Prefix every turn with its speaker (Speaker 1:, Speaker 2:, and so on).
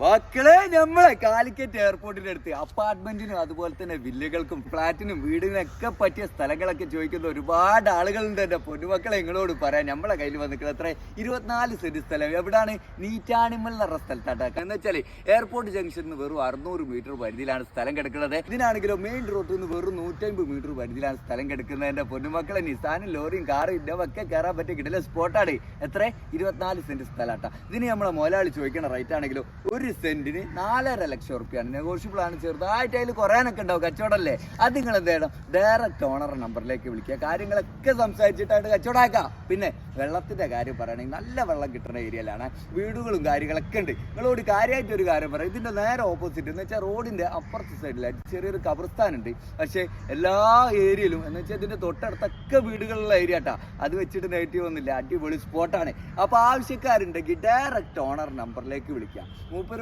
Speaker 1: മക്കളെ നമ്മളെ കാലിക്കറ്റ് എയർപോർട്ടിന്റെ അടുത്ത് അപ്പാർട്ട്മെന്റിനും അതുപോലെ തന്നെ വില്ലകൾക്കും ഫ്ലാറ്റിനും വീടിനൊക്കെ പറ്റിയ സ്ഥലങ്ങളൊക്കെ ചോദിക്കുന്ന ഒരുപാട് ആളുകളുണ്ട്. എന്റെ പൊന്നുമക്കളെ നിങ്ങളോട് പറയാൻ നമ്മളെ കയ്യിൽ വന്നിട്ടുള്ള അത്ര 24 സെന്റ് സ്ഥലം എവിടാണ്? നീറ്റാണിമൽ എന്ന് പറഞ്ഞ സ്ഥലത്താട്ടാക്കുക എന്ന് വെച്ചാൽ എയർപോർട്ട് ജംഗ്ഷനിൽ നിന്ന് വെറും 600 മീറ്റർ പരിധിയിലാണ് സ്ഥലം കിടക്കുന്നത്. ഇതിനാണെങ്കിലോ മെയിൻ റോഡിൽ നിന്ന് വെറും 150 മീറ്റർ പരിധിയിലാണ് സ്ഥലം കിടക്കുന്നത്. എന്റെ പൊന്നുമക്കളെ നിസാനും ലോറിയും കാറും ഇന്നൊക്കെ കയറാൻ പറ്റിയ കിട്ടില്ല സ്പോട്ടാണ്. എത്ര? 24 സെന്റ് സ്ഥലമാട്ടാ. ഇതിന് നമ്മളെ മുതലാളി ചോദിക്കണ റേറ്റ് ആണെങ്കിലോ ഒരു സെന്റിന് 4.5 ലക്ഷം റുപ്യാണ്. നെഗോഷ്യബിൾ ആണ്. ചെറുതായിട്ട് അതിൽ കുറയാനൊക്കെ ഉണ്ടാവും. കച്ചവടമല്ലേ? അത് നിങ്ങൾ എന്ത് ചെയ്യണം? ഡയറക്റ്റ് ഓണർ നമ്പറിലേക്ക് വിളിക്കുക. കാര്യങ്ങളൊക്കെ സംസാരിച്ചിട്ടായിട്ട് കച്ചവടമാക്കാം. പിന്നെ വെള്ളത്തിന്റെ കാര്യം പറയുകയാണെങ്കിൽ നല്ല വെള്ളം കിട്ടുന്ന ഏരിയയിലാണ്. വീടുകളും കാര്യങ്ങളൊക്കെ ഉണ്ട്. നിങ്ങളോട് കാര്യമായിട്ട് ഒരു കാര്യം പറയാം. ഇതിന്റെ നേരെ ഓപ്പോസിറ്റ് എന്ന് വെച്ചാൽ റോഡിന്റെ അപ്പുറത്തെ സൈഡിലായിട്ട് ചെറിയൊരു കബർസ്ഥാൻ ഉണ്ട്. പക്ഷേ എല്ലാ ഏരിയയിലും എന്ന് വെച്ചാൽ ഇതിന്റെ തൊട്ടടുത്തൊക്കെ വീടുകളുള്ള ഏരിയ ആട്ടാ. അത് വെച്ചിട്ട് നെഗറ്റീവ് ഒന്നുമില്ല. അടിപൊളി സ്പോട്ടാണ്. അപ്പൊ ആവശ്യക്കാരുണ്ടെങ്കിൽ ഡയറക്റ്റ് ഓണർ നമ്പറിലേക്ക് വിളിക്കാം. മൂപ്പര്